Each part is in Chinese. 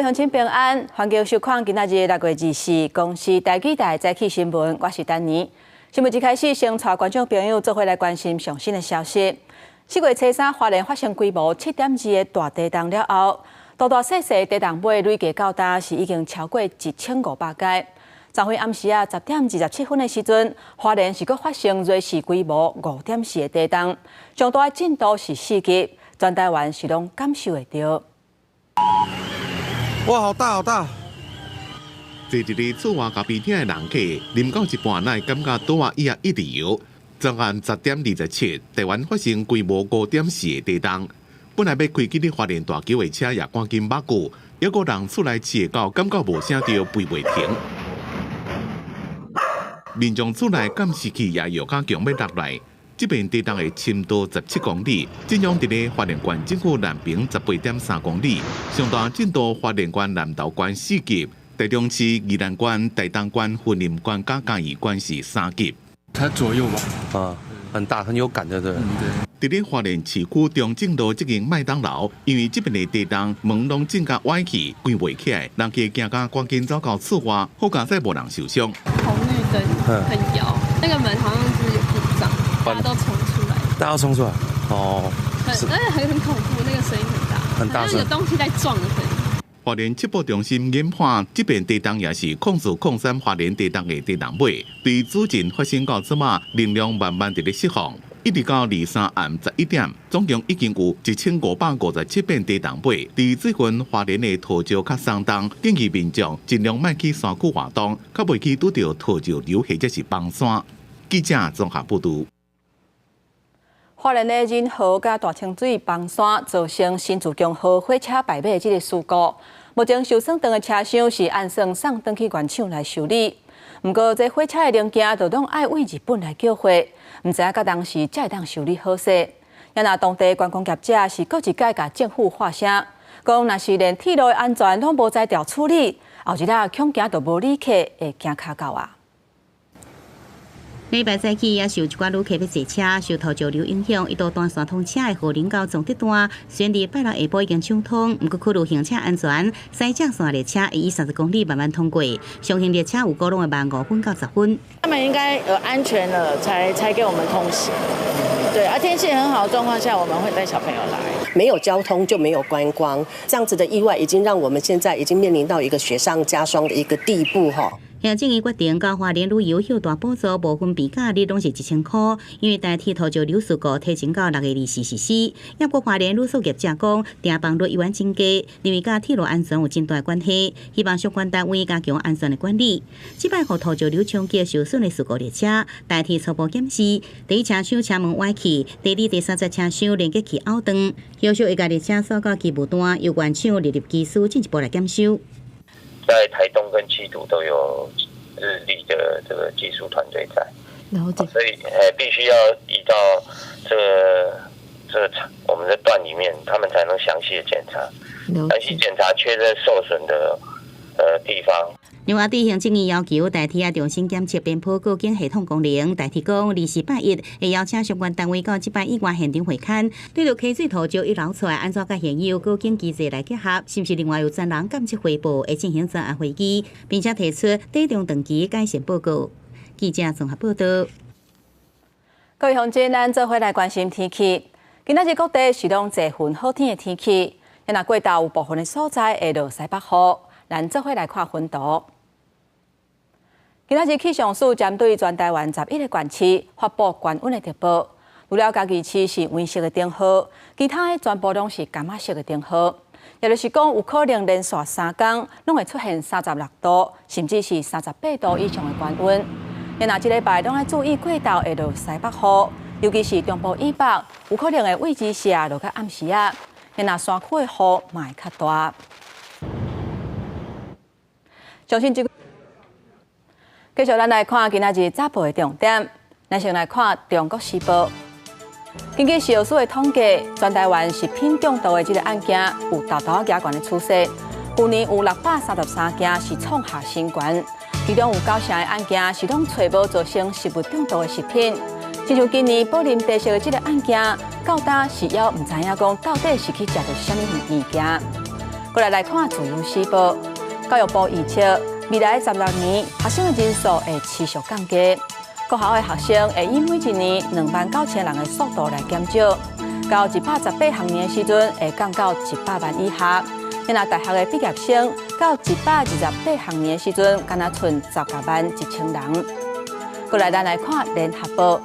乡亲平安，欢迎收看今仔日6月24公视台记台早起新闻，我是丹妮。新闻一开始，先带观众朋友做伙来关心上新的消息。4月初3，花莲发生规模7.2的大地震了后，大大小小地震尾累计到达是已经超过1500间。昨昏暗时10点27分的时阵，花莲是阁发生瑞士规模5.4的地震，上大震度是4级，全台湾是拢感受会到。哇，好大好大！坐一个厝外咖啡厅的人客，啉到一半，乃感觉肚啊一直摇。昨暗10点27，台湾发生规模5.4的地震。本来要开启的花莲大桥的车也赶紧抹过，还有人出来饲狗，感觉无声着飞袂停。民众出来监视器也又加强要落来。这边地震的深度17公里，震央伫咧花莲县政府南平18.3公里，上大震度花莲县南投县4级，台中市宜兰县、台东县、云林县加嘉义县是3级。才左右吧？啊，很大，很有感的，对。伫咧花莲市区中正路这间麦当劳，因为这边的地震门拢震甲歪去，关袂起来，人家惊甲赶紧走到厝外，好佳在无人受伤。红绿灯很摇，那个门好像是有故障，大家都冲出来。大家都冲出来？哦。而且很恐怖，那个声音很大，很大声，有东西在撞的声音。花莲七报中心研判，这边地震也是控诉控山花莲地震的地震尾，对主震发生到即马，能量慢慢伫咧释放，一直到23暗11点，总共已经有1557遍地震尾。伫最近花莲的土石较松动，建议民众尽量莫去山区活动，较袂去拄到土石流或者是崩山。记者综合报道。花莲的仁和甲大清水崩山，造成新竹江河火车败马的这个事故。目前受损长的车厢是按算送转去原厂来修理。不过，这火车的零件就拢爱为日本来叫货，唔知影到当时才会当修理好势。也那当地观光业者是各一届甲政府发声，讲若是连铁路的安全拢无在调处理，后日恐惊就无旅客会惊卡到啊。礼拜早起也受一寡旅客要坐车，受土石流影响，一度单线通车的河林到总德段，虽然伫拜六下晡已经畅通，不过考虑行车安全，西正线列车会以30公里慢慢通过，上行列车有高拢会慢5分到10分。他们应该安全了才给我们通行。对，天气很好的状况下，我们会带小朋友来。没有交通就没有观光，这样子的意外已经让我们现在已经面临到一个雪上加霜的一个地步哈。行政院决定，交花莲旅游休大补助部分比价率拢是1000块，因为代替土石流事故提前到6月24日止。也过花莲旅宿业者讲，订房率10000增加，因为甲铁路安全有真大关系，希望相关单位加强安全的管理。这摆互土石流冲击受损的事故列车，代替初步检视，第一车厢车门歪去，第二、第三节车厢连接器凹断，要求会甲列车送到机务段，由原厂列入技师进一步来检修。在台东跟七堵都有日立的这个技术团队在，所以必须要依照这个我们的段里面，他们才能详细的检查，详细检查确认受损的地方。另外，行政院要求代替重新检测边坡过境系统功能，代替讲24拜一会邀请相关单位到这摆以外现场会勘，对着溪水土石一捞出来，安怎甲现有过境机制来结合，是不是另外有专人监测汇报，会进行专案会议，并且提出地中长期改善报告。记者综合报道。各位乡亲，咱做伙来关心天气。今仔日各地是拢侪份好天的天气，也那过道有部分的所在会落西北雨，咱做伙来看云图。今仔日气象署针对全台湾11个县市发布高温的特报，除了嘉义市是黄色的灯号，其他的全部拢是柑仔色的灯号。也就是讲，有可能连续3天拢会出现36度，甚至是38度以上的高温。也那这礼拜拢要注意过道会落西北雨，尤其是中部以北，有可能的位置下落到暗时啊。也那山区的雨嘛会较大。相信继续，咱来看今仔日早报的重点。咱先来看《中国时报》。根据消署的统计，全台湾食品中毒的这个案件有大大加悬的趋势。去年有633件是创下新高，其中有9成的案件是拢找无造成食物中毒的食品。亲像今年宝林地色的这个案件，到今是还唔知影讲到底是去食到什么物件。过来看自由时报，教育部预测未来16年学生的人数会持续降低，各校的学生会以每一年29000人的速度来减少，到118学年的时阵会降到100万以下。那大学的毕业生到128学年的时阵，敢若剩181000人。过来咱来看联合报，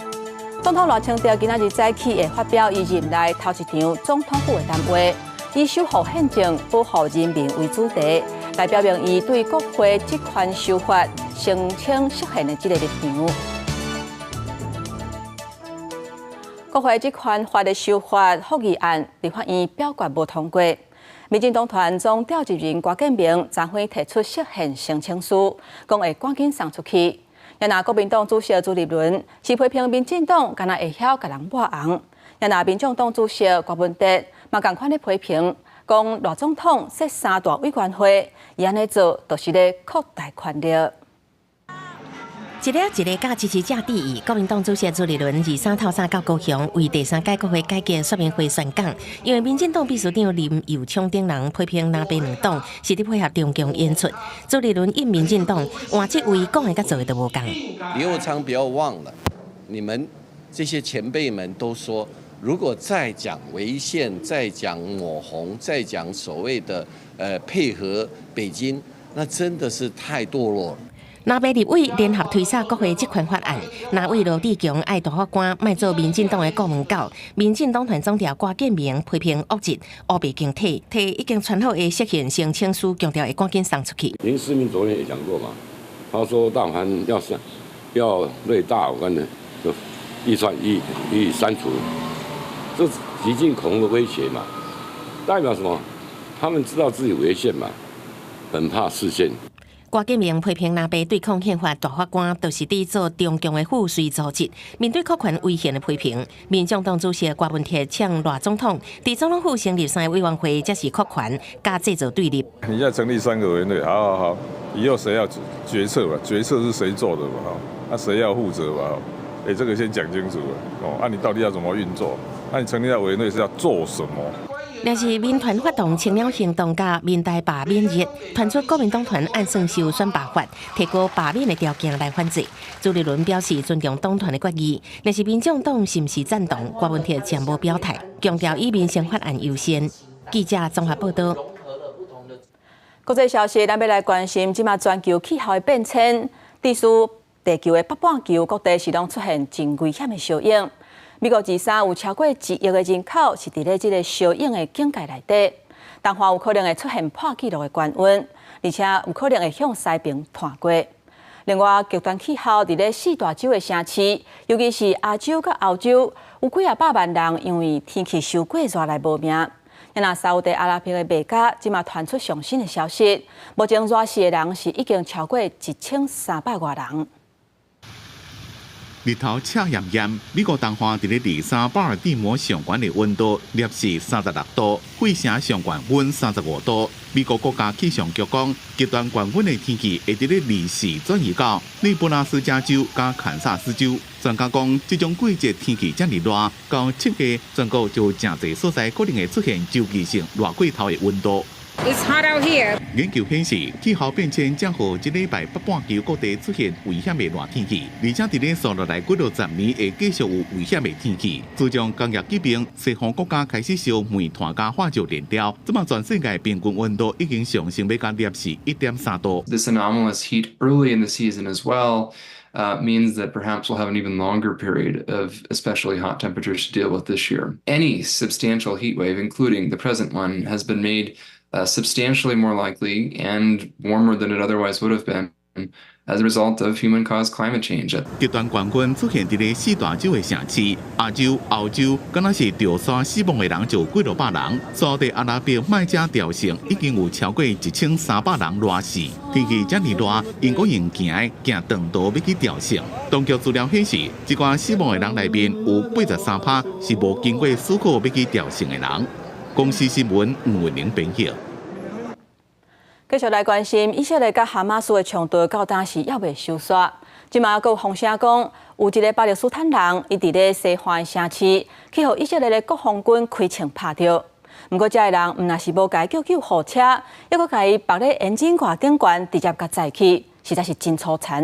总统赖清德今仔日早起会发表伊任内头一场总统府的谈话，以守护宪政、保护人民为主题，来表明伊对国会这款修法声称实现的这个立场。国会这款法的修法复议案，立法院表决无通过。民进党团总召集人郭建明昨昏提出释宪申请书，讲会赶紧送出去。也那国民党主席朱立伦是批评民进党敢若会晓甲人抹红。也那民众党主席郭文哲嘛同款咧批评，讲赖总统设3大委员会，伊安尼做就是咧扩大权力。一个甲支持者第二，国民党主席朱立伦23透早到高雄为第3届国会改革说明会宣讲，因为民进党秘书长林佑昌等人批评南北两党是伫配合中共演出。朱立伦应民进党换这位讲的甲做的都无共。林佑昌不要忘了，你们这些前辈们都说，如果再讲违宪，再讲抹红，再讲所谓的配合北京，那真的是太堕落了。南北立委联合推萨国会这款法案，那为罗志强爱大法官卖做民进党的国门狗，民进党团总调郭建明批评恶质、乌白敬体，提已经传好的释宪申请书，强调会赶紧送出去。林世明昨天也讲过嘛，他说大盘要对大法官的预算予以删除，这极尽恐吓的威胁嘛，代表什么？他们知道自己违宪嘛，很怕释宪。郭建明批评南北对抗宪法大法官，就是伫做中共的附随组织。面对国权危险的批评，民众党主席郭文哲呛赖总统，伫总统府成立3个委员会，才是国权加制造对立。你要成立3个委员会，好，以后谁要决策吧？决策是谁做的嘛？那谁要负责吧？这个先讲清楚哦。你到底要怎么运作？你成立的委员会是要做什么？若是民团发动青鸟行动甲民代罢免日，传出国民党团按算修选罢法，提高罢免的条件来反制。朱立伦表示尊重党团的决议，若是民众党是毋是赞同，郭文哲暂无表态，强调以民生法案优先。记者综合报道。国际消息，咱要来关心即马全球气候的变迁，地球的北半球各地是拢出现真危险的效应。美国自3有超过1亿的人口是伫咧这个效应的境界内底，东方有可能会出现破纪录的高温，而且有可能会向西边探过。另外，极端气候伫咧4大洲的城市，尤其是亚洲佮欧洲，有几啊百万人因为天气受过热来无命。那沙烏地阿拉伯的媒介即马传出上新的消息，目前热死的人是已经超过1300多人。日头赤炎炎，美国东方伫咧23巴尔的摩上悬的温度摄氏36度，费城上悬温35度。美国国家气象局讲，极端高温的天气会伫咧24转移到内布拉斯加州甲堪萨斯州。专家讲，这种季节天气这么热，到7月全国就真侪所在可能会出现周期性热过头的温度。It's hot out here. 研究显示，气候变迁将予这礼拜北半球各地出现危险的热天气，而且伫咧接落来几落10年会继续有危险的天气。自从工业革命，西方国家开始烧煤炭加化石燃料，即马全世界平均温度已经上升要到摄氏1.3度。This anomalous heat early in the season as well means that perhaps we'll have an even longer period of especially hot temperatures to deal with this year. Any substantial heat wave, including the present one, has been made substantially more likely and warmer than it otherwise would have been as a result of human-caused climate change. 极端高温出现伫咧4大洲的城市，亚洲、欧洲，敢若是掉山死亡的人就几落百人。沙烏地阿拉伯麦加掉城已经有超过1300人热死。天气这么热，因果用行长途要去掉城。当局资料显示，一寡死亡的人内面有83%是无经过思考要去掉城的人。公司新闻吴文玲编译。继续来关心以色列甲哈马斯的冲突到当时还未收煞。即马还有风声讲，有一个巴勒斯坦人伊伫咧西岸城市，去互以色列的国防军开枪拍着。不过，这个人唔那是无解叫救护车，还佫甲伊绑咧眼镜挂顶悬，直接甲载去，实在是真粗残。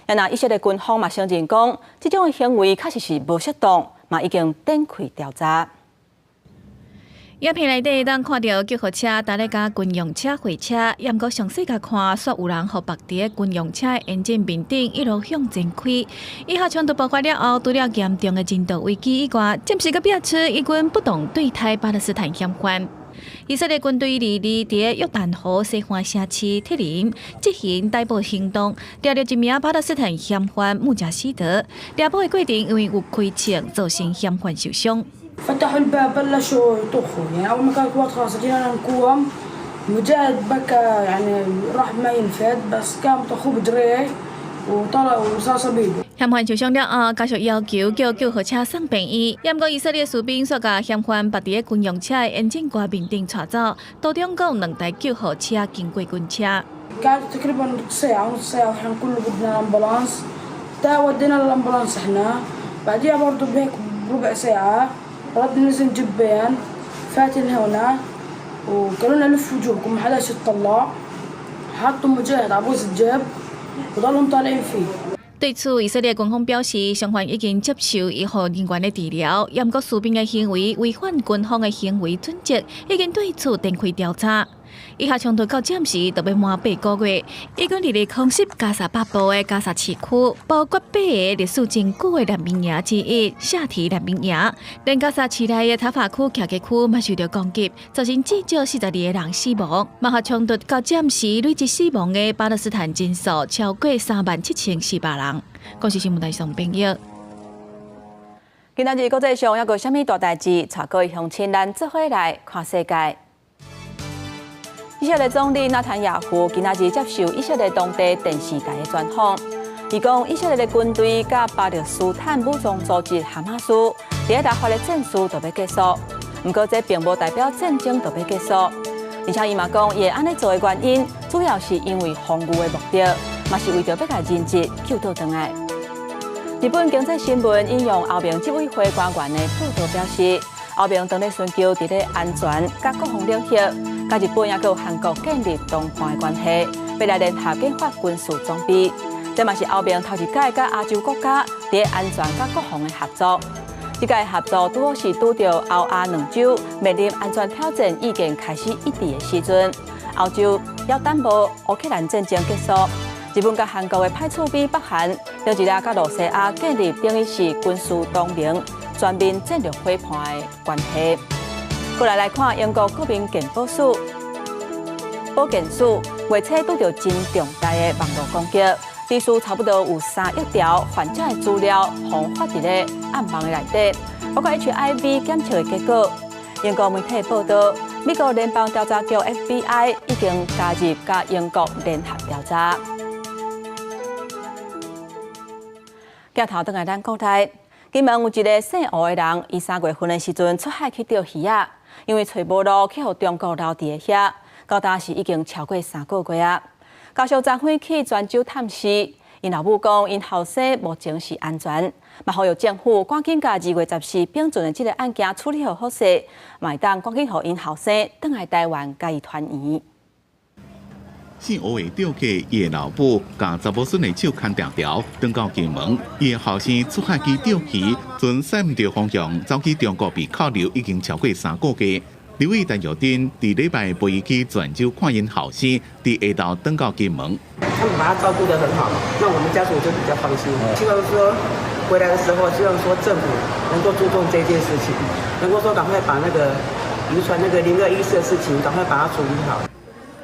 也那以色列军方嘛承认讲，这种行为确实是无适当，嘛已经展开调查。影片内底当看到救护车搭咧甲军用车会车，也毋过详细甲看，煞有人互绑伫咧军用车的引擎面顶，一路向前开。以下冲突爆发了后，除了严重的人道危机以外，暂时阁表示以军不动对待巴勒斯坦嫌犯。以色列军队伫咧约旦河西岸城市铁林执行逮捕行动，抓到一名巴勒斯坦嫌犯穆贾希德。抓捕的过程因为有开枪，造成嫌犯受伤。فتحوا الباب بلشوا يطخوا يعني اول ما كانت واضحه خلاص جينا نقوم مجاهد بكى يعني راح ما ينفد بس كان طخوه بجريه وطلع ورصاصه بيده 嫌犯受伤了后，家属要求叫救护车送病院。不过以色列士兵煞甲嫌犯绑伫咧军用车的引擎挂面顶带走，途中共有2台救护车经过军车。قعدت تقريبا ساعه ونص ساعه واحنا كله بدنا الامبولانس ودينا الامبولانس احنا بعديها برضه بهيك ربع ساعه رد نزل جبين فاتن هنا وقالوا لنا لفوا وجوهكم ما حداش يطلع حطوا مجاهد على بوز الجيب وضلهم طالعين فيه 对此，以色列军方表示，伤患已经接受医护人员的治疗，也毋过士兵的行为违反军方的行为准则，已经对此展开调查。以下冲突到暂时就要满8个月，以军日日空袭加沙北部的加沙市区，包括8个历史真久的难民营之一夏提难民营，连加沙市内的塔法区、卡吉区嘛受到攻击，造成至少42个人死亡。马哈冲突到暂时累计死亡的巴勒斯坦人数超过37400人。国际新闻台上朋友。今仔日国际上还有啥物大代志？带各位乡亲咱做伙来看世界。以色列总理纳坦雅胡今仔日接受以色列当地电视台的专访，伊讲以色列的军队甲巴勒斯坦武装组织哈马斯伫打发的战事就要结束，不过这并无代表战争就要结束，而且伊嘛讲伊会安尼做的原因，主要是因为防御的目标，嘛是为着要甲人质救倒转来。日本经济新闻引用欧盟执委会官员的报道表示，欧盟当咧寻求伫咧安全甲国防领域，甲日本也有韩国建立同伴的关系，要来联合研发军事装备。这嘛是欧盟头一届甲亚洲国家伫咧安全甲国防的合作。这届合作拄好是拄着欧亚两洲面临安全挑战已经开始一致的时阵，欧洲要担保乌克兰战争结束。日本甲韩国的派出比北韩，就一个甲罗西亚建立等于是军事同盟、全面战略伙伴的关系。过来看英国国民健保署，月初拄到真重大的网络攻击，历史差不多有3亿条患者的资料放发伫咧暗网的内底，包括 HIV 检测的结果。英国媒体报道，美国联邦调查局 FBI 已经加入甲英国联合调查。镜头转来咱国内，金门有一个姓吴的人，伊3月份的时阵出海去钓鱼啊，因为找无路去互中国留伫个遐，到当时已经超过3个月啊。家属昨昏去泉州探视，因老母讲因后生目前是安全，嘛呼吁政府赶紧甲2月14丙准的这个案件处理好势，嘛会当赶紧互因后生转来台湾甲伊团圆。姓吴的钓客，伊的老母甲查某孙的手牵条条，转到金门。伊的后生出海去钓鱼，准驶唔着方向，走去中国被扣留已经超过3个月。刘伟陈玉珍伫礼拜陪伊去泉州看因后生，伫下昼转到金门。他们把他照顾得很好，那我们家属就比较放心。希望说回来的时候，希望说政府能够注重这件事情，能够说赶快把那个渔船那个0214的事情，赶快把它处理好。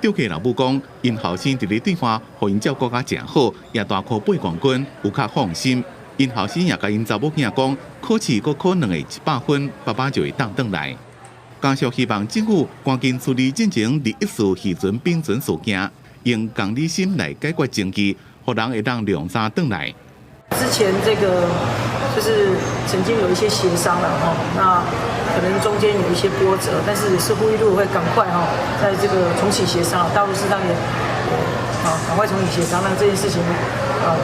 钓客老母讲，因后生伫咧对话，互因照顾甲真好，也大考8冠军，有较放心。因后生也甲因查某囝讲，考试佫可能会100分，爸爸就会当转来。家属希望政府赶紧处理进前第一次渔船并船事件，用同理心来解决争议，互人会当量产转来。之前这个就是曾经有一些协商了哈，那可能中间有一些波折，但是也是呼吁路会赶快哈，在这个重启协商，大陆市场也赶快重启协商，让这件事情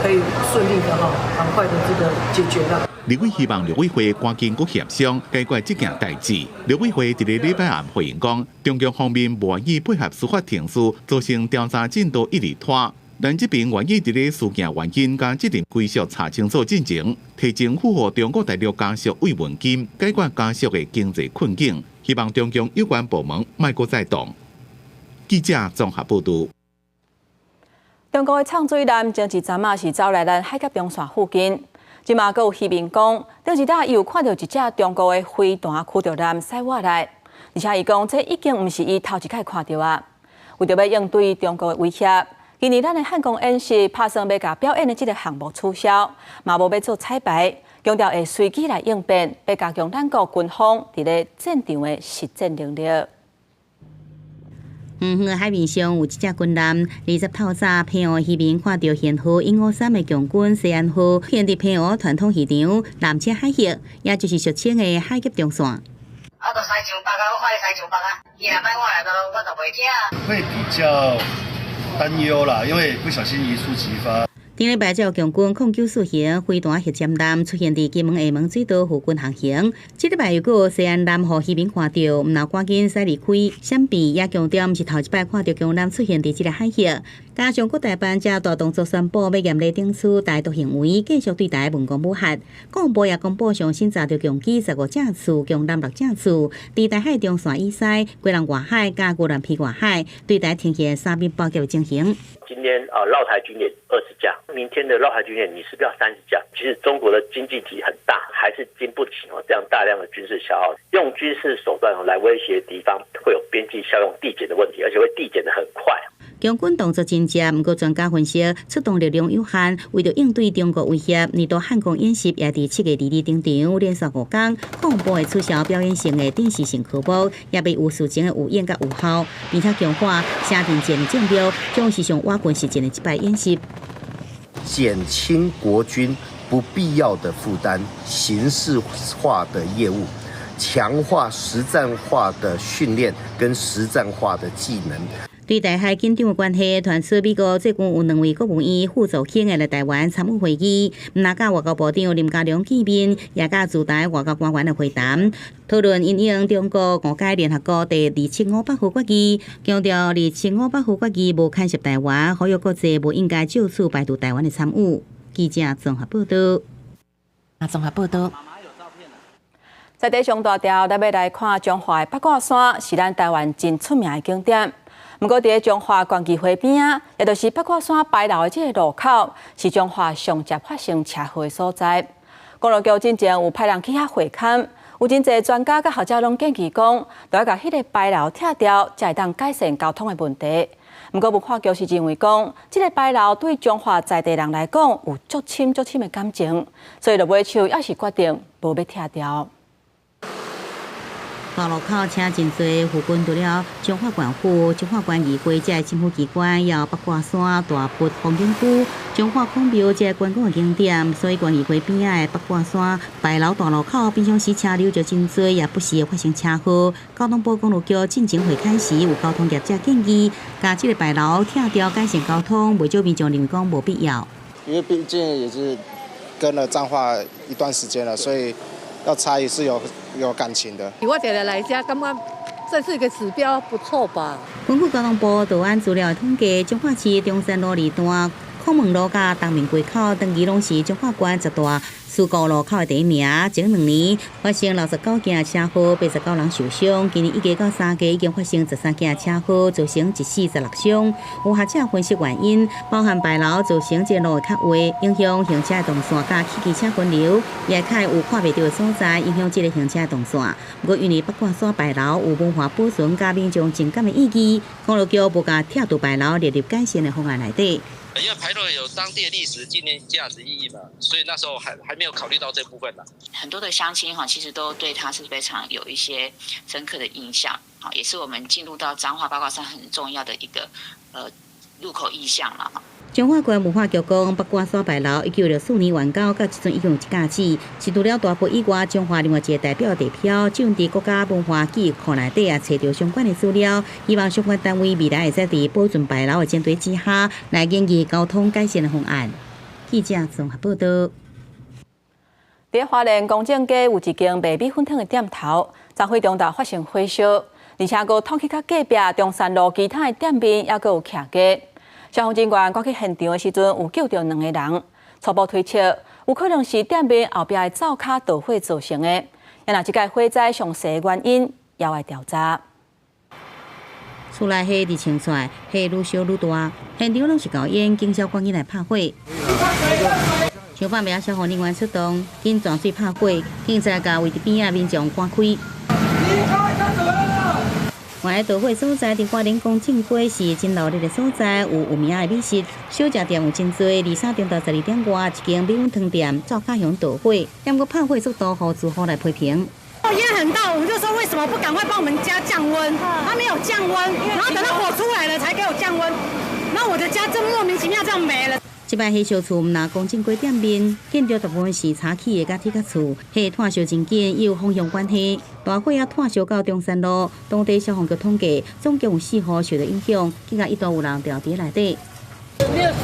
可以顺利的哈，赶快的这个解决了。立委希望陆委会赶紧佮协商解决这件代志。陆委会伫个礼拜暗回应讲，中共方面无愿意配合司法程序，造成调查进度一直拖。但这边愿意伫个事件原因甲责任归属查清楚进前，提政府和中国大陆家属慰问金，解决家属的经济困境。希望中共有关部门莫阁再动。记者综合报道。中国的畅水艦前一阵仔是走来咱海峡中线附近，即马阁有渔民讲，顶一搭又看到一只中国的飞弹驱着艦驶过来，而且伊讲这已经毋是伊头一摆看到啊。为着要应对中国的威胁，今年咱的汉光演习打算要甲表演的这个项目取消，嘛无要做彩排，强调会随机来应变，要加强咱国军方伫咧战场的实战能力。远远海面上有一只军舰，20透早澎湖渔民看到舷号153的强军西安号现伫澎湖传统市场南车海峡，也就是俗称的海峡中线。啊，都西上北啊，我爱西上北啊，伊若摆我来到，我就袂听。会比较担忧啦，因为不小心一触即发。顶礼拜，有强军094型飞弹核潜舰出现伫金门下门水道附近航行。这礼拜又有西安南河渔民看到，毋能赶紧驶离开，闪避也强调毋是头一摆看到强舰出现伫这个海峡。加上国台办正大动作宣布要严厉整处台独行为，继续对台文攻武吓。国防部也公布上新查到强机15架次，强舰6架次，伫台海中线以西、归人外海、甲孤兰皮外海对台天线三边包夹进行。今天绕台军演20架，明天的绕台军演你是不是要30架？其实中国的经济体很大，还是经不起这样大量的军事消耗。用军事手段来威胁敌方，会有边际效用递减的问题，而且会递减得很快。强军动作真正，不过专家分析，出动力量有限，为了应对中国威胁，年度汉光演习也伫7月2日登场，连续5天，恐怖会取消表演性的电视性科目，也被有事情的有演甲有效，并且强化下定战目标，将是上瓦滚实践的一摆演习，减轻国军不必要的负担，形式化的业务，强化实战化的训练跟实战化的技能。对台海紧张的关系，传出美国最近有2位国务院副总统来台湾参与会议，那甲外交部长林佳龙见面，也甲驻台外交官员的会谈，讨论因应中国误解联合国第275号决议，强调275号决议无干涉台湾，呼吁国际无应该就此排除台湾的参与。记者综合报道。在地上大条，咱要来看中华的八卦山，是咱台湾真出名的景点。不过，伫中华国际花边啊，也就是八卦山白楼的这个路口，是中华上常发生车祸的所在。公路局之前有派人去遐会勘，有真侪专家甲学者拢建议讲，都要甲迄个白楼拆掉，才会当改善交通的问题。不过，文化局是认为讲，这个白楼对中华在地人来讲有足深的感情，所以就尾手也是决定无要拆掉。道路口车真多，附近除了中华县府、中华县议会这些政府机关，也有八卦山、大埔风景区、中华孔庙这些观光的景点，所以县议会边仔的八卦山白楼大路口平常时车流就真多，也不时会发生车祸。交通部公路局进行会勘时，有交通业者建议，把这个白楼拆掉，改善交通，未少民众认为讲无必要。因为毕竟也是跟了彰化一段时间了，所以要拆也是有感情的。我觉得来家，感觉这是一个指标，不错吧？根据交通部道安资料的统计，彰化市中山路2段、孔门路甲东面街口，长期拢是彰化县10大事故路口的第一名。前2年发生69件车祸，89人受伤。今年1月到3月已经发生13件车祸，造成1死16伤。有学者分析原因，包含白楼造成这路的较位，影响行车的动线甲汽车分流，也较有看袂到的所在，影响这个行车的动线。不过因为八卦山白楼有文化保存甲民众情感的意义，公路局无甲拆除白楼列入改善的方案内底。因为牌楼有当地的历史纪念价值意义嘛，所以那时候还没有考虑到这部分呢。很多的乡亲其实都对它是非常有一些深刻的印象，也是我们进入到彰化八卦山很重要的一个入口意象了。彰化县文化局讲，八卦山白楼1964年完工，到即阵已经有1架次，是除了大埔以外，彰化另外一个代表地标，就伫国家文化记忆库内底也找到相关的资料，希望相关单位未来会使伫保存白楼的前提之下，来研究交通改善的方案。记者综合报道。在花莲公正街有一间卖米粉汤的店头，昨会中昼发生火烧，而且佫通去到隔壁中山路其他的店面，也佫有徛家。消防人员赶去现场的时阵，有救到2个人。初步推测，有可能是店面后壁的灶卡导火造成的。也若即个火灾详细的原因，也要调查。厝内火伫清出来，火愈烧愈大，现场拢是高烟，警消赶紧来拍火。消防员、消防人员出动，紧转水拍火，警察甲围伫边仔民众赶开。原来导火所在伫花莲公正街是真闹热的所在，有名的美食小食店有真多。23中到12点外，一间米粉汤店灶卡向导火，但过拍火速度和住户来批评。烟很大，我们就说为什么不赶快帮我们家降温？他没有降温，然后等到火出来了才给我降温，然后我的家真莫名其妙这样没了。这摆火烧厝毋拿公正街店面，见到大部分是柴起的甲铁甲厝，火炭烧真紧，也有风向关系。大火也炭烧到中山路，当地消防局统计，总共有4户受到影响，竟然一度有人掉伫内底。没有事，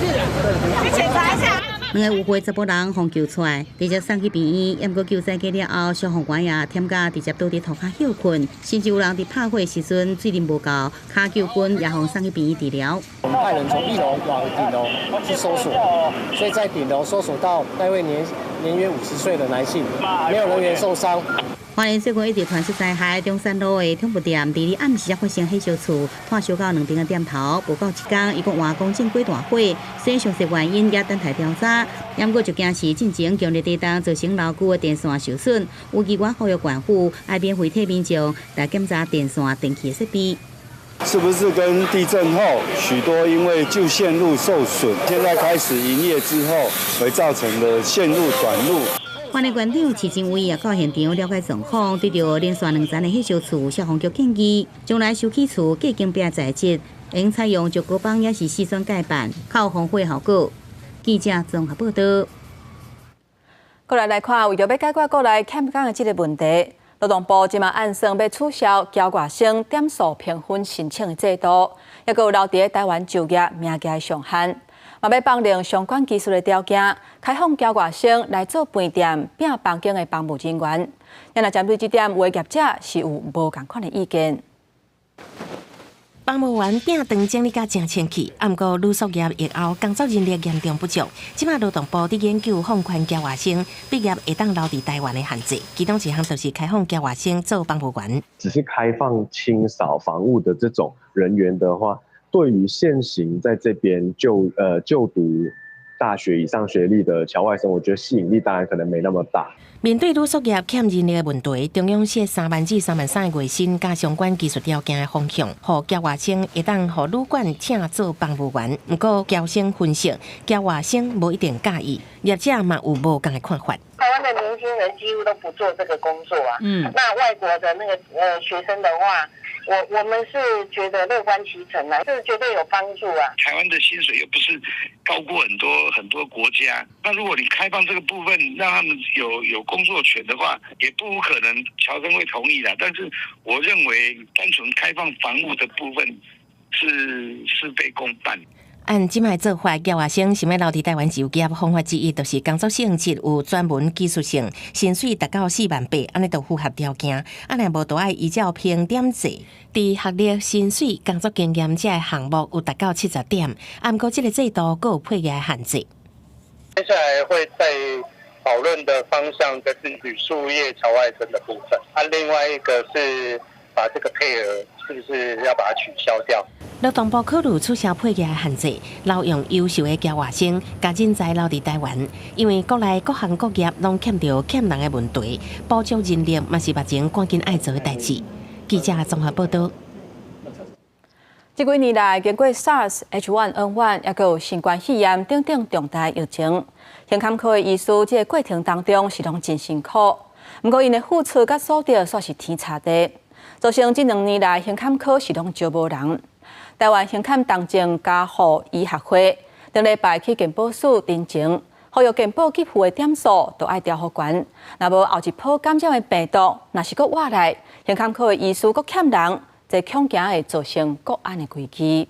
去检查一下。2个有血查甫人互救出来，直接送去病院。不过救出去了后，消防员也添加直接倒伫涂骹休困，甚至有人伫拍火时阵水啉无够，骹救昏也互送去病院治疗。我们派人从1楼往顶楼去搜索，所以在顶楼搜索到那位年约50岁的男性，没有人员受伤。花莲水管一直传出灾害，中山路的汤布店伫暗时也发生火烧厝，炭烧到2间的店头，无到1天，一共换公正几大火，虽然详细原因也等待调查。不过就惊是进前强烈地动造成老旧的电线受损，有机关呼吁管府爱免毁体民众来检查电线电器设备。是不是跟地震后许多因为旧线路受损，现在开始营业之后，而造成的线路短路？花莲县长徐正伟也到现场了解状况，对着连续2层的火烧厝，消防局建议将来收起厝隔间壁材质，应采用石膏板也是细砖盖板，靠防火效果。记者综合报道。过来看，为着要解决国内欠工的这个问题，劳动部即马按算要取消交外生点数评分申请的制度，也有留伫台湾就业名额的上限。嘛要放令相关技术的条件，开放交外生来做饭店、并房间的房务人员。也若针对这点，有的业者是有无同款的意见。房务员并长整理甲真清气，不过旅宿业疫后工作人力严重不足。即马劳动部伫研究放宽交外生毕业会当留伫台湾的限制，其中一项就是开放交外生做房务员。只是开放清扫房务的这种人员的话，对于现行在这边就读大学以上学历的侨外生，我觉得吸引力当然可能没那么大。面对旅宿业欠人力的问题，中央设3万至3万3个月薪加相关技术条件的方向，互交外生会当互旅馆请做房务员。不过，交生分析，交外生无一定介意，业者嘛有无同的看法。台湾的年轻人几乎都不做这个工作啊。那外国的那个学生的话。我们是觉得乐观其成啊，这绝对有帮助啊。台湾的薪水又不是高过很多国家，那如果你开放这个部分，让他们有工作权的话，也不无可能侨生会同意的。但是我认为，单纯开放房屋的部分是非公办。按即卖做法，交外生想要留伫台湾就业方法之一，就是工作性质有专门技术性，薪水达到48000，安尼就符合条件。若无，就要依照评点制，伫学历、薪水、工作经验这个项目有达到70点。不过，这个制度佫有配额限制。接下来会再讨论的方向就是旅宿业侨外生的部分，另外一个是把这个配额是不是要把它取消掉？劳动部考虑取消配额的限制，留用优秀的交外生，把人才留伫台湾。因为国内各行各业拢欠人的问题，补足人力嘛是目前赶紧爱做的代志。记者综合报道。这几年来，经过 SARS、H1N1 也有新冠肺炎等等重大疫情，胸坎科的医师这个过程当中是拢真辛苦。不过因的付出甲所得煞是天差地，造成这2年来胸坎科是拢招无人。台湾胸坎重症加护医学会2礼拜去健保署申请，呼吁健保给付的点数都爱调好悬。若无后一波感染的病毒，若是佫活来，胸坎科的医师佫欠人，这恐惊会造成国安的危机。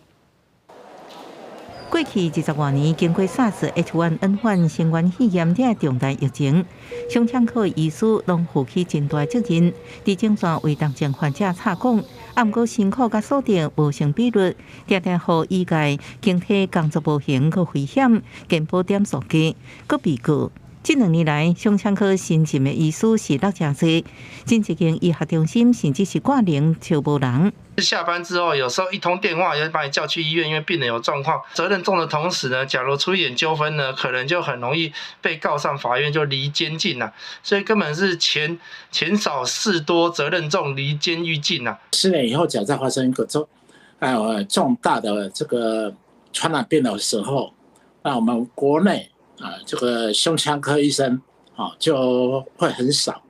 过去20多年，经过 SARS、H1N1 新冠肺炎等重大疫情，胸腔科医师拢负起真大责任，伫诊所为重症患者插管。毋过辛苦甲锁定无成比率，常常互医界经体工作无形佮危险，健保点数低，佮被告。这2年来，胸腔科新进的医师是落真多，真一间医学中心甚至是挂零就无人。下班之后，有时候一通电话也把你叫去医院，因为病人有状况。责任重的同时呢，假如出一点纠纷呢，可能就很容易被告上法院，就离监近了。所以根本是钱少事多，责任重，离监狱近了。10年以后，假再发生一个重大的这个传染病的时候，那我们国内这个胸腔科医生就会很少，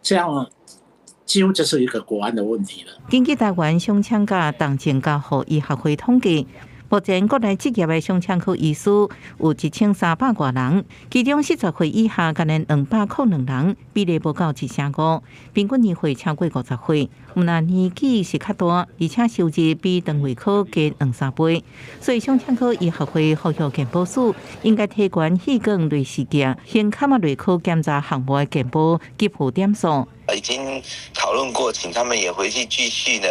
这样几乎就是一个国安的问题了。根据台湾胸腔甲重症加护医学会统计，目前国内职业的胸腔科医师有1300多人，其中40岁以下仅202人，比例不到1%，平均年岁超过50岁。毋但年纪是较大，而且收入比肠胃科低2-3倍，所以胸腔科医学会呼吁健保署应该提悬气管类事件、先卡马内科检查项目的健保给付点数。已经讨论过，请他们也回去继续呢，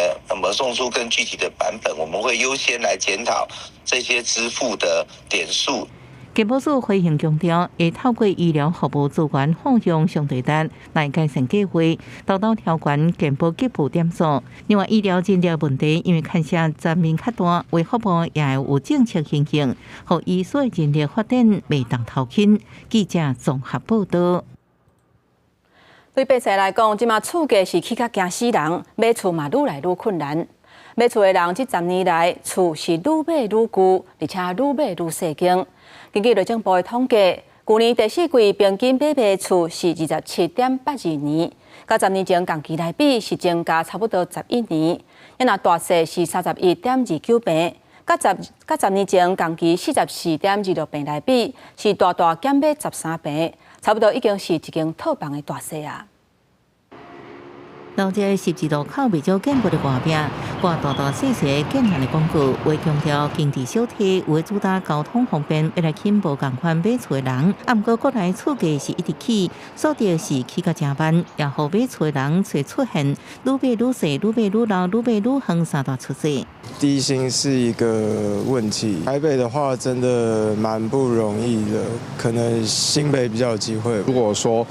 送出更具体的版本，我们会优先来检讨这些支付的点数。健保署回应强调，会透过医疗服务资源放向相对单来改善计划，达到调悬健保给付点数。另外，医疗人力问题因为看下层面较大，卫福部也有政策形成，让医师人力发展未当头轻。记者综合报道。对百姓来讲，即马厝价是起甲惊死人，买厝嘛愈来愈困难。买厝的人这10年来，厝是愈买愈旧，而且愈买愈细间。根据内政部的统计，去年第4季平均买卖厝是27.82年，甲10年前同期来比是增加差不多11年。若大细是31.29平，甲10年前同期44.26平来比是大减买13平，差不多已经是一间套房的大细啊。老街十字路口未少建物的外壁，挂大细的建行的广告，为强调经济小体，为主打交通方便，要来吸无共款买厝的人。毋过国内厝价是一直起，锁定是起甲正慢，也互买厝的人却出现愈买愈细、愈买愈老、愈买愈远三大趋势。低薪是一个问题，台北的话真的蛮不容易的，可能新北比较有机会。如果说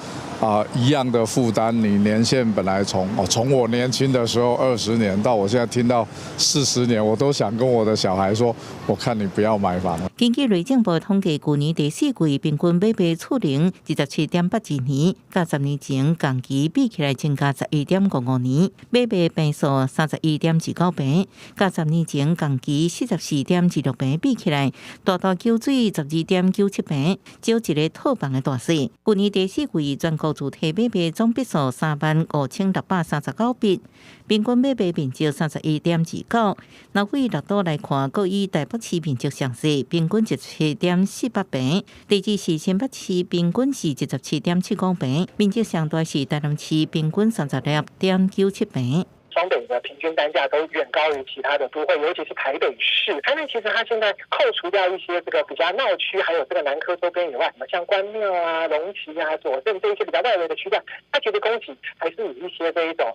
一样的负担，你年限本来从我年轻的时候20年到我现在听到40年，我都想跟我的小孩说，我看你不要买房了。根据内政部统计，去年第4季平均买卖厝龄17.82年，甲10年前同期比起来增加11.55年，买卖平数31.29平，甲10年前同期44.26平比起来，大酒水12.97平，少一个套房的大细。去年第4季全国主体买卖总笔数35639笔，平均买卖面积31.29。若以6都来看，各以台北市面积上细，平均17.48平；第二是新北市，平均是17.75平；面积上大是台南市，平均36.97平。双北的平均单价都远高于其他的都会，尤其是台北市。台北其实它现在扣除掉一些这个比较闹区，还有这个南科周边以外，像关庙啊、龙崎啊、左镇这一些比较外围的区段，它其实供给还是以一些这一种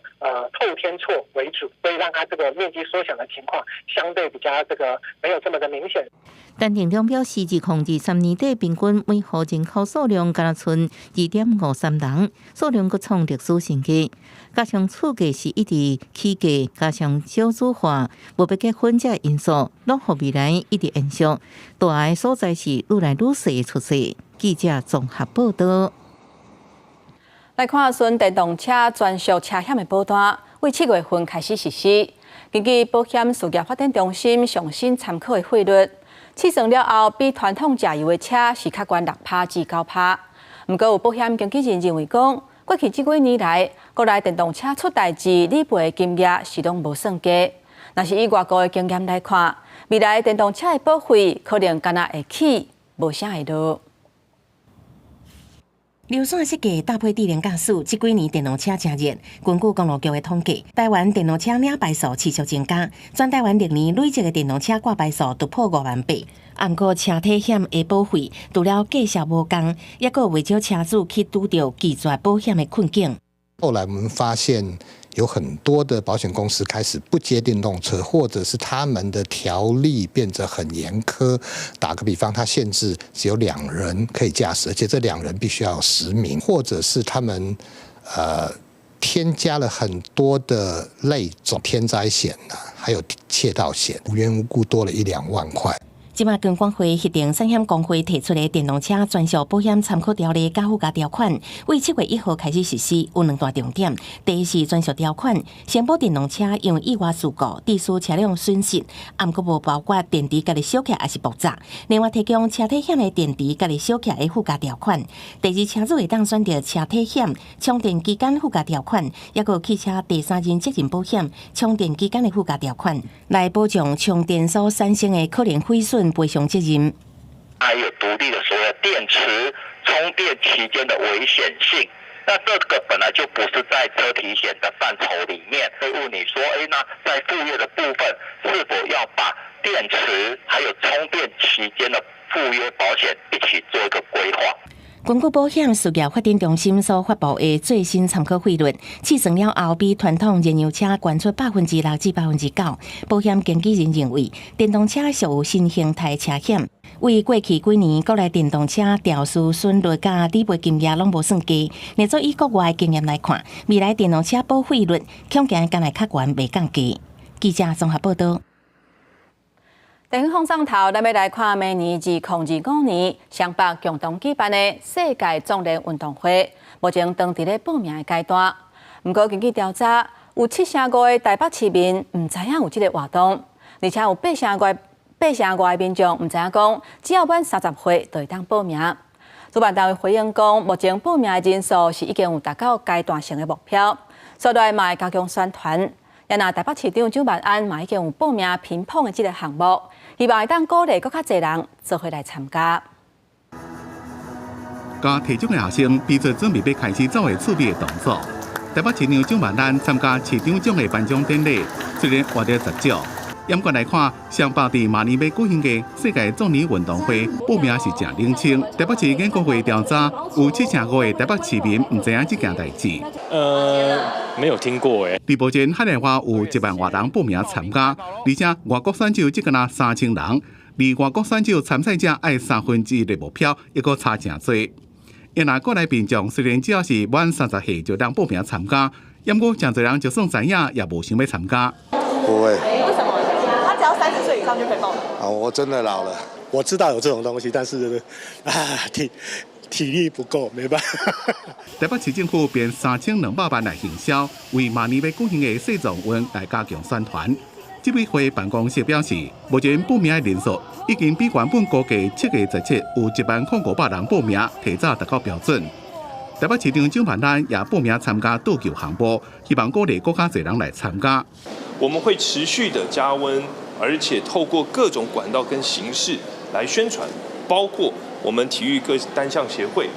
透天厝为主，所以让它这个面积缩小的情况相对比较这个没有这么的明显。陈庭中表示，自2023年底平均每户人口数量敢若剩2.53人，数量佫创历史新高。加上厝价是一直起价，加上少子化、无要结婚这因素，拢互未来一直延续。大个所在是愈来愈细出世。记者综合报道。来看顺电动车专属车险的保单，为7月份开始实施。根据保险事业发展中心上新参考的汇率，试算了后，比传统柴油的车是较悬6%至9%。不过有保险经纪人认为讲，过去这几年来，国内电动车出代志理赔的金额是拢无算低。若是以外国的经验来看，未来电动车的保费可能敢若会起，无啥会落。流线设计搭配智能驾驶，这几年电动车真热。根据公路局的统计，台湾电动车领牌数持续增加，全台湾历年累积的电动车挂牌数突破5万8。不过车体险的保费除了价格无同，也有未少车主去拄到拒绝保险的困境。后来我们发现，有很多的保险公司开始不接电动车，或者是他们的条例变得很严苛。打个比方，它限制只有2人可以驾驶，而且这2人必须要有10名，或者是他们添加了很多的类种天灾险还有窃盗险，无缘无故多了1、2万块。即马金管会核定产险公会提出的电动车专属保险参考条例加附加条款，为7月1号开始实施，有2大重点。第一是专属条款，承保电动车因为意外事故致使车辆损失，毋过无包括电池甲的小卡还是爆炸。另外提供车体险的电池甲的小卡的附加条款。第二，车主会当选择车体险充电期间附加条款，也有汽车第三人责任保险充电期间的附加条款，来保障充电所产生的可能毁损赔偿责任。还有独立的所谓电池充电期间的危险性，那这个本来就不是在车体险的范畴里面。会问你说，那在附约的部分是否要把电池还有充电期间的附约保险一起做一个规划？根据保险事业发展中心所发布的最新参考费率，试算了后比传统燃油车悬出6%至9%。保险经纪人认为，电动车属有新形态车险，为过去几年国内电动车肇事损率甲理赔金额拢无算低。若做以国外经验来看，未来电动车保费率恐惊将来较悬，袂降低。记者综合报道。电影上头，咱要来看明年2025年双北共同举办的世界总联运动会，目前当伫咧报名的阶段。不过根据调查，有7%的台北市民唔知影有这个活动，而且有8%外的民众唔知影讲，只要满30岁就会当报名。主办单位回应讲，目前报名的人数是已经有达到阶段性的目标，所以嘛会加强宣传。也那台北市长蒋万安嘛已经有报名乒乓的这个项目。希望会当鼓励更较侪人做伙来参加。甲体重的学生比出准备要开始走的趣味的动作。台北市长蒋万安参加市长奖的颁奖典礼，虽然获得10奖，严格来看，双北伫明年要举行的世界总联运动会报名是正冷清。台北市眼科会调查，有7%的台北市民唔知影这件代志。没有听过诶。伫目前海内外有1万多人报名参加，而且外国选手只敢若3000人，离外国选手参赛者爱1/3的目标，抑阁差真多。因那国内民众虽然只要是满30岁就当报名参加，不过真多人就算知影，也无想要参加。不会。为什么？他只要30岁以上就可以报名。我真的老了。我知道有这种东西，但是体力不够，没办法。台北市政府编3200万来行销，为明年要举行的世总运来加强宣传。执委会办公室表示，目前报名的人数已经比原本估计7月17有10500人报名，提早达到标准。台北市长蒋万安也报名参加斗球项目，希望鼓励更加侪人来参加。我们会持续的加温，而且透过各种管道跟形式来宣传，包括我们体育各单项协会、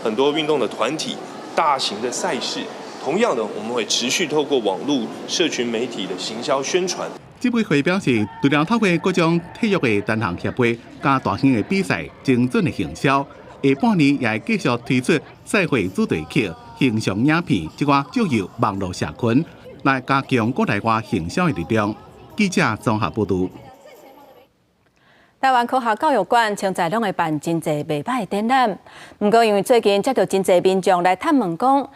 很多运动的团体、大型的赛事。同样的，我们会持续透过网络、社群媒体的行销宣传。执委会表示，除了透过各种体育的单项协会、加大型的比赛、精准的行销，下半年也会继续推出赛会主题曲、形象影片这款借由网络社群来加强国内外行销的力量。记者综合报道。台湾科学教育馆常在拢会办真侪袂歹的展览，不过因为最近接到真侪民众来探问讲，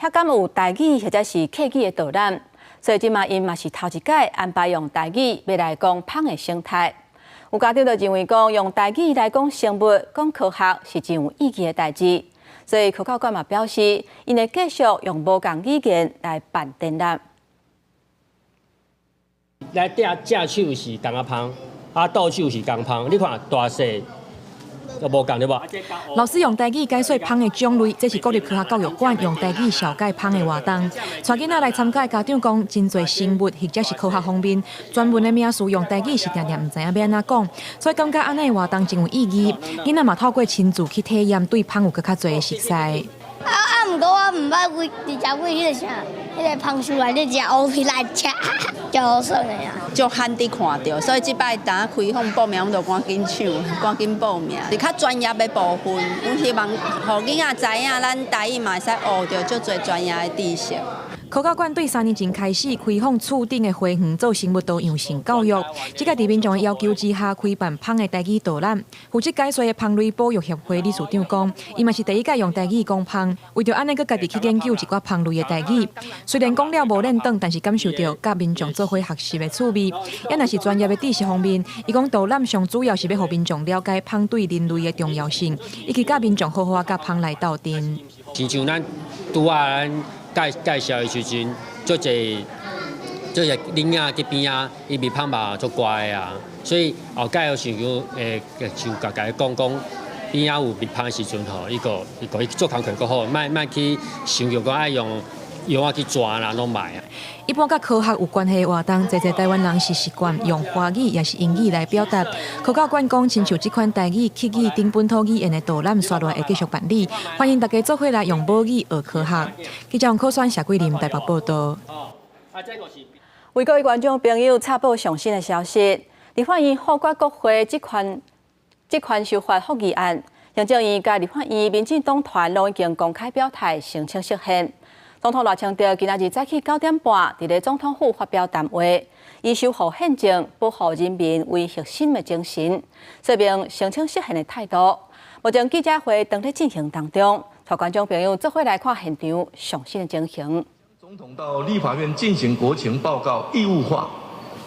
遐敢有台语或者是客语的导览，所以即马因嘛是头一届安排用台语要来讲芳的生态。有家长就认为讲用台语来讲生物、讲科学是真有意义的代志，所以科教馆嘛表示，因会继续用无共语言来办展览。来架手是同阿芳，倒手是共芳。你看大细就无共对无？老师用台语解说芳的种类，这是国立科学教育馆用台语小解芳的活动。带囡仔来参加的家长讲，真侪生物或者是科学方面专门的名词用台语是定定唔知影要安怎讲，所以感觉安尼活动真有意义。囡仔嘛透过亲自去体验，对芳有更较侪的熟悉。毋过我毋捌几伫食过迄个啥，迄个芳树内底食乌皮来吃，足好耍的啊！足罕伫看到，所以即摆打开放报名，我们就赶紧抢，赶紧报名。是较专业的部分，阮希望互囡仔知影，咱台语嘛会使学着足侪专业的知识。科教馆对3年前开始开放厝顶的花园做生物多样性教育，即个伫民众的要求之下，开办芳的台语导览。负责解说的芳类保育协会理事长讲，伊嘛是第一届用台语讲芳，为着安尼，佮家己去研究一寡芳类的台语。虽然讲了无认同，但是感受到甲民众做伙学习的趣味。也若是专业的知识方面，伊讲导览上主要是要互民众了解芳对人类的重要性，以及甲民众好好甲芳来斗阵。亲像咱拄啊介绍的时阵，做侪囡仔伫边啊，伊咪芳嘛足乖啊，所以后届有想像家己讲边仔有咪芳的时阵吼，伊做工课较好，莫去想着讲爱用药啊去抓啦，拢卖啊。一般甲科学有关系的活动，侪台湾人是习惯用华语也是英语来表达。科教馆讲，亲像这款台语、客语、顶本土语言的导览，刷落会继续办理，欢迎大家做伙来用母语学科学。记者王可选、谢桂林台北报道。为各位观众朋友插播上新的消息，立法院法国国会这款修法复议案，行政院甲立法院民进党团拢已经公开表态，声称实现。总统赖清德今仔日早起9点半，伫咧总统府发表谈话，以守护宪政、保护人民为核心的精神，说明声称实现的态度。目前记者会正在进行当中，带观众朋友做伙来看现场上新的情形。总统到立法院进行国情报告义务化、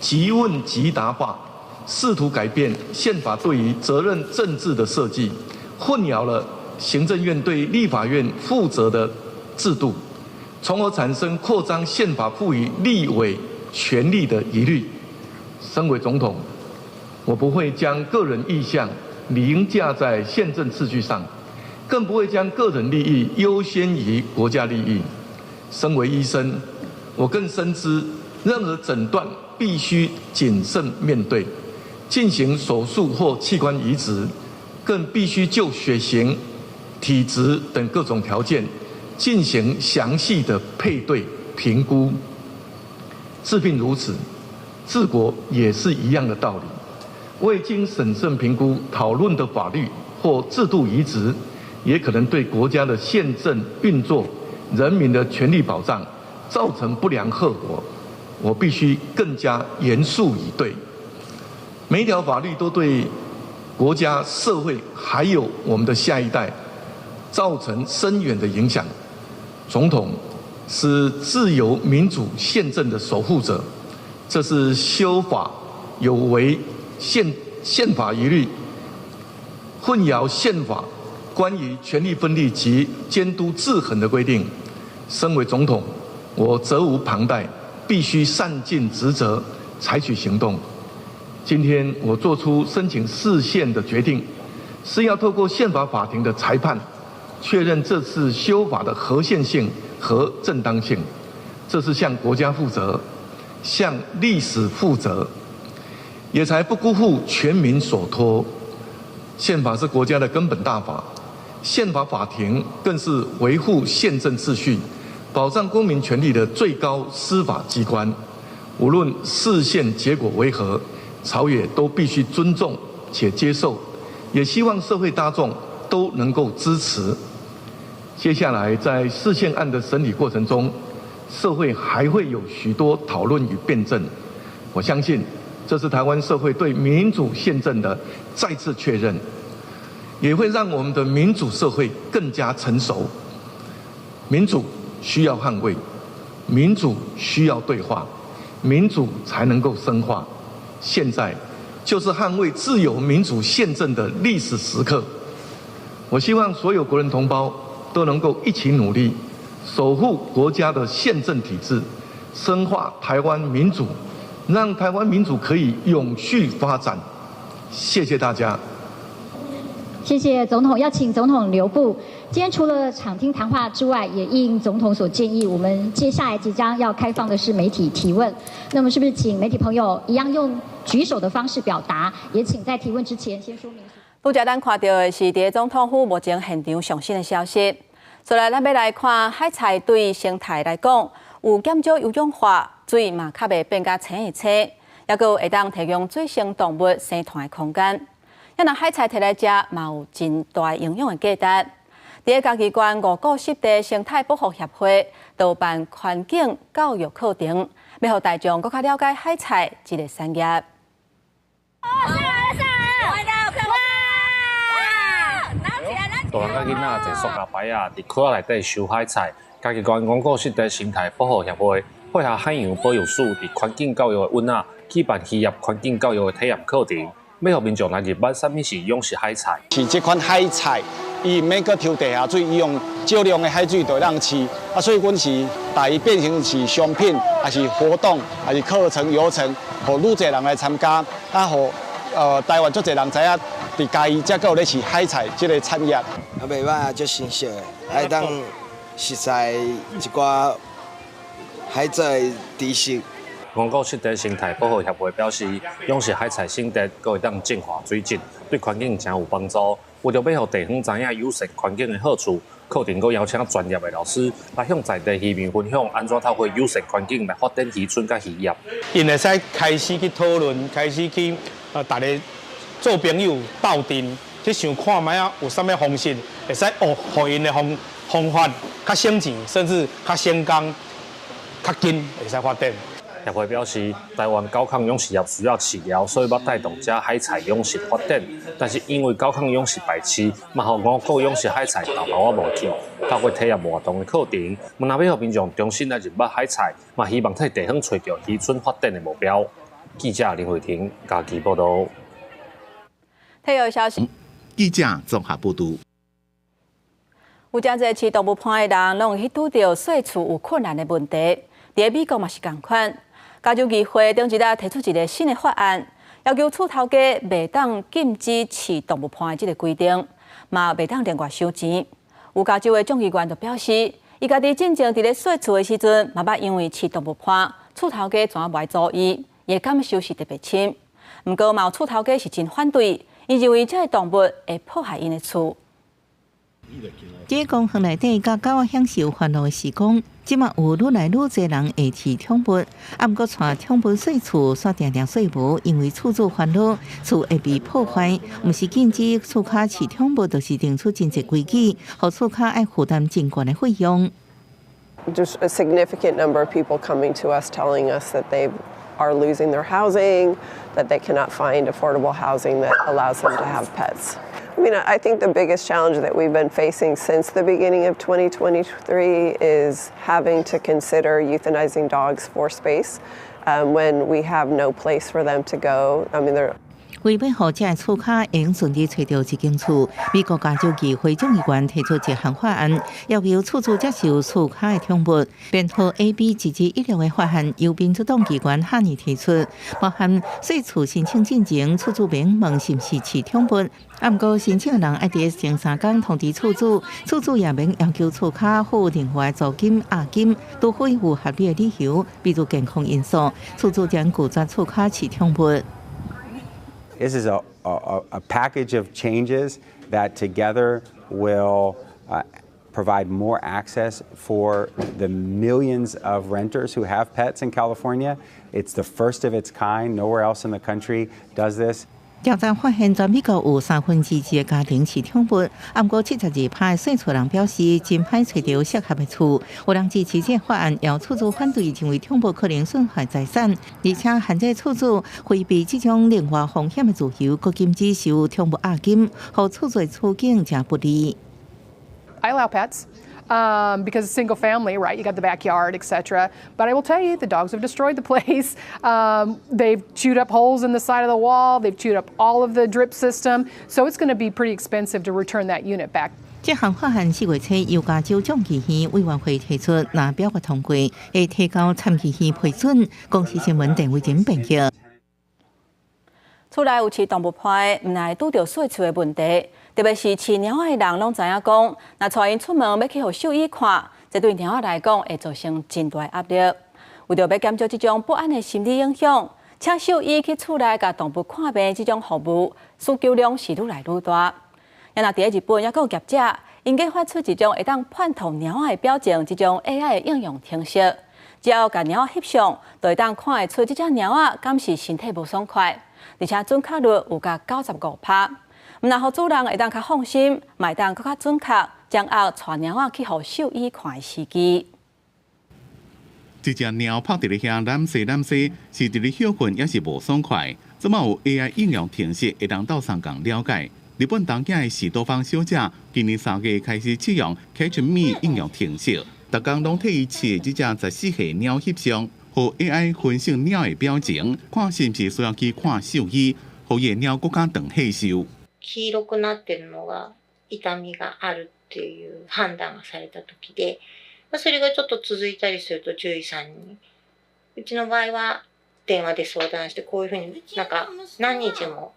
即问即答化，试图改变宪法对于责任政治的设计，混淆了行政院对立法院负责的制度。从而产生扩张宪法赋予立委权力的疑虑。身为总统，我不会将个人意向凌驾在宪政次序上，更不会将个人利益优先于国家利益。身为医生，我更深知任何诊断必须谨慎面对，进行手术或器官移植，更必须就血型、体质等各种条件进行详细的配对评估。治病如此，治国也是一样的道理。未经审慎评估讨论的法律或制度移植，也可能对国家的宪政运作、人民的权利保障造成不良后果。我必须更加严肃以对。每一条法律都对国家、社会还有我们的下一代造成深远的影响。总统是自由民主宪政的守护者，这是修法有违宪法疑虑，混淆宪法关于权力分立及监督制衡的规定。身为总统，我责无旁贷，必须善尽职责，采取行动。今天我做出申请释宪的决定，是要透过宪法法庭的裁判，确认这次修法的合宪性和正当性，这是向国家负责，向历史负责，也才不辜负全民所托。宪法是国家的根本大法，宪法法庭更是维护宪政秩序、保障公民权利的最高司法机关。无论释宪结果为何，朝野都必须尊重且接受，也希望社会大众都能够支持。接下来在释宪案的审理过程中，社会还会有许多讨论与辩证。我相信这是台湾社会对民主宪政的再次确认，也会让我们的民主社会更加成熟。民主需要捍卫，民主需要对话，民主才能够深化。现在就是捍卫自由民主宪政的历史时刻。我希望所有国人同胞都能够一起努力，守护国家的宪政体制，深化台湾民主，让台湾民主可以永续发展。谢谢大家。谢谢总统，要请总统留步。今天除了场厅谈话之外，也应总统所建议，我们接下来即将要开放的是媒体提问。那么是不是请媒体朋友一样用举手的方式表达？也请在提问之前先说明。拄则咱看到的是伫总统府目前现场上新的消息。再来，咱要来看海菜对生态来讲，有减少有氧化，水嘛较袂变甲清一清，也佫会当提供水生动物生存的空间。要拿海菜摕来食，嘛有真大营养的价值。伫嘉义县五股湿地生态保护协会都办环境教育课程，要互大众更加了解海菜这个产业。大人甲囡仔坐塑胶牌啊，伫壳内底收海菜。嘉义县五股湿地生态保护协会配合海洋保育署伫环境教育的稳啊，举办渔业环境教育的体验课程，要互民众来入捌什么是养殖海菜。是这款海菜，伊免搁抽地下水，伊用少量的海水就让吃。啊，所以阮是把伊变成是商品，还是活动，还是课程、游程，互愈侪人来参加，啊，互台湾足侪人知影。伫嘉义，才有咧是海菜这个产业。啊，袂歹啊，足新鲜的，爱当熟悉一寡海菜知识。五股湿地生态保护协会表示，养殖海菜性质，佫会当净化水质，对环境真有帮助。为着要互地方知影友善环境的好处，课程佫邀请专业的老师来向在地渔民分享安怎透过友善环境来发展渔村甲渔业。因会使开始去讨论，开始去大家。做朋友斗阵，去想看卖啊有啥物方式会使互因的方法较省钱，甚至较省工、较紧会使发展。协会表示，台湾高抗养殖业需要饲料，所以要带动这海菜养殖发展。但是因为高抗养殖白痴，嘛互五股养殖海菜头头无去。透过体验活动的课程，若要互民众重新来入捌海菜，嘛希望替地方找到渔村发展的目标。记者林慧婷嘉义报道。体育消息，记者综合报道。有真侪饲动物伴的人，拢去拄到税厝有困难的问题。伫美国嘛是同款。加州议会顶一日提出一个新的法案，要求厝头家袂当禁止饲动物伴的这个规定，嘛袂当另外收钱。有加州的众议员就表示，伊家己进前伫咧税厝的时阵，嘛捌因为饲动物伴，厝头家怎袂注意，也敢收拾特别深。不过嘛有厝头家是真反对。伊认为这些动物会破坏因的厝。这公园内底甲狗享受欢乐的时光，即马有愈来愈侪人会饲宠物，啊，毋过带宠物细厝煞定定税务，因为厝主烦恼厝会被破坏，毋是禁止厝卡饲宠物，就是定出真侪规矩，互厝卡爱负担真悬的费用。Just a significant number of people coming to us telling us that they are losing their housing, that they cannot find affordable housing that allows them to have pets. I mean, I think the biggest challenge that we've been facing since the beginning of 2023 is having to consider euthanizing dogs for space when we have no place for them to go. I mean, they're为要互这厝卡会顺利找到一间厝，美国加州议会众议员提出一项法案，要求厝主接受厝卡的宠物。编号 AB1116的法案由民主党议员哈尼提出，包含税厝申请进前，厝主免问是毋是饲宠物。啊，毋过申请人爱伫前3天通知厝主，厝主也免要求厝卡付另外租金、押金，除非有合理的理由，比如健康因素，厝主将拒绝厝卡饲宠物。This is a package of changes that together will provide more access for the millions of renters who have pets in California. It's the first of its kind. Nowhere else in the country does this. 调查发现，全美国有2/3的家庭饲宠物，啊，不过72%的税厝人表示真歹找到适合的厝。有人支持这法案，要厝主反对，认为宠物可能损害财产，而且限制厝主回避这种另外风险的自由，佮禁止收宠物押金，互厝主处境真不利。I allow pets. Because it's single family, right? You got the backyard, etc. But I will tell you, the dogs have destroyed the place. They've chewed up holes in the side of the wall. They've chewed up all of the drip system. So it's going to be pretty expensive to return that unit back. 这项法案4月初由加州众议院委员会提出，若表决通过，会提交参议院批准。公司新闻电话前评价。厝内有饲动物伴的，毋奈拄到税厝的问题。特别是饲猫仔的人拢知影讲，若带因出门要去互兽医看，这对猫仔来讲会造成真大压力。为着要减少这种不安的心理影响，请兽医去厝内甲动物看病这种服务需求量是愈来愈大。也若伫日本，也有业者应该发出一种会当判图猫仔的表情这种 AI 的应用程式，只要甲猫仔翕相，就会当看会出这只猫仔敢是身体无爽快，而且准确率有甲95%。若互主人会当较放心，会当更较准确掌握带猫仔去互兽医看的时机。一只猫拍伫咧遐蓝色，是伫咧休困，也是无爽快。怎么有 AI 应用程式会当斗相共了解？日本东京的史多芳小姐今年3月开始试用 Catch Me 应用程式，逐工拢替伊饲的这只14岁猫翕相，互 AI 分析猫的表情，看是毋是需要去看兽医，互伊的猫更加长细修。黄色くなってるのが痛みがあるっていう判断がされた時で、それがちょっと続いたりすると獣医さんに、うちの場合は電話で相談して、こういうふうに何日も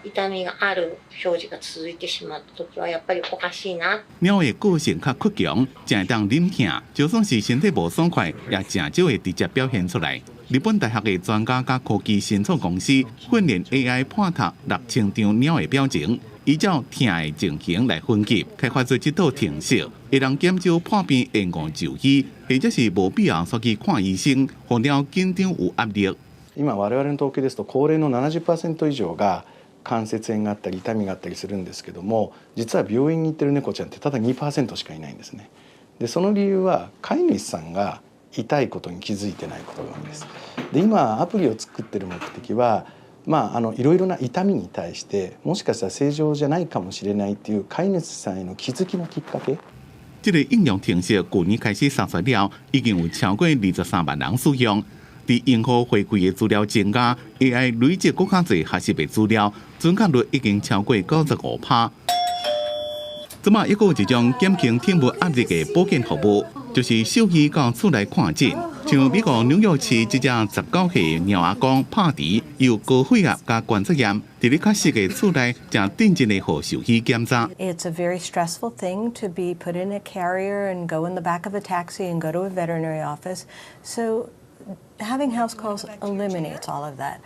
痛みがある表示が続いてしまった時はやっぱりおかしいな。猫的个性较倔强，真会当忍疼，就算是身体无爽快，也真少会直接表现出来。日本大学的专家甲科技新创公司训练 AI 判读6000张猫的表情，依照疼的情形来分级，开发出这套程式，会让减少破病延误就医，或者是无必要去看医生，互猫紧张有压力。今我々の統計ですと、高齢の70% 以上が関節炎があったり痛みがあったりするんですけども、実は病院に行ってる猫ちゃんってただ 2% しかいないんですね。でその理由は飼い主さんが痛いことに気づいてないことが多いんです。で今アプリを作ってる目的はいろいろな痛みに対してもしかしたら正常じゃないかもしれないっていう飼い主さんへの気づきのきっかけ。这个应用程式去年开始上线了，已经有超过23万人使用。伫银行回馈的资料增加 ，AI 累积更较侪学习的资料，准确率已经超过95%。即马又有一种减轻听物压力的保健服务，就是兽医到厝内看诊。像美国纽约市这只19岁猫阿公帕迪，有高血压加关节炎，伫咧较适的厝内正定真的互兽医检查。It's a very stressful thing to be put in a carrier and go in the back of a taxi and go to a veterinary office. So having house calls eliminates all of that.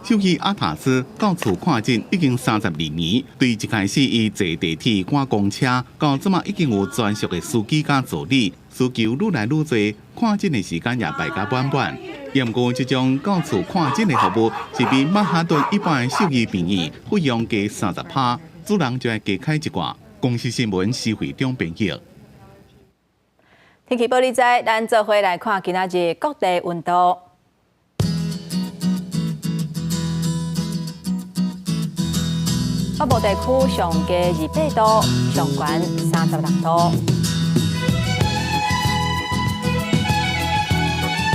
兽医阿塔斯到厝看诊已经32年，对一开始伊坐地铁、赶公车，到即马已经有专属的司机加助理，需求愈来愈多，看诊的时间也排甲满满。不过，这种到厝看诊的服务是比曼哈顿一般的兽医便宜，费用加30%，主人就要加开一寡。公司新闻施会长编辑。天气报你知，咱做伙来看今仔日各地温度。北部地区上加28度，上悬36度；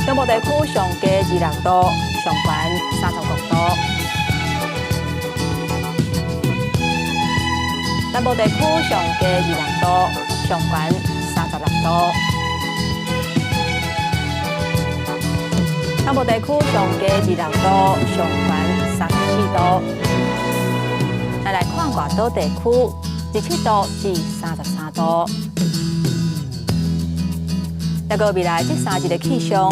中部地区上加26度，上悬36度；南部地区上加26度，上悬36度；南部地区上加26度，上悬34度。咱来看外岛地区，17度至33度。再个未来这3日的气象。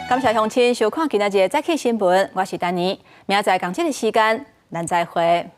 感谢乡亲收看今仔日的早起新闻，我是丹妮，明仔载同这个时间，咱再会。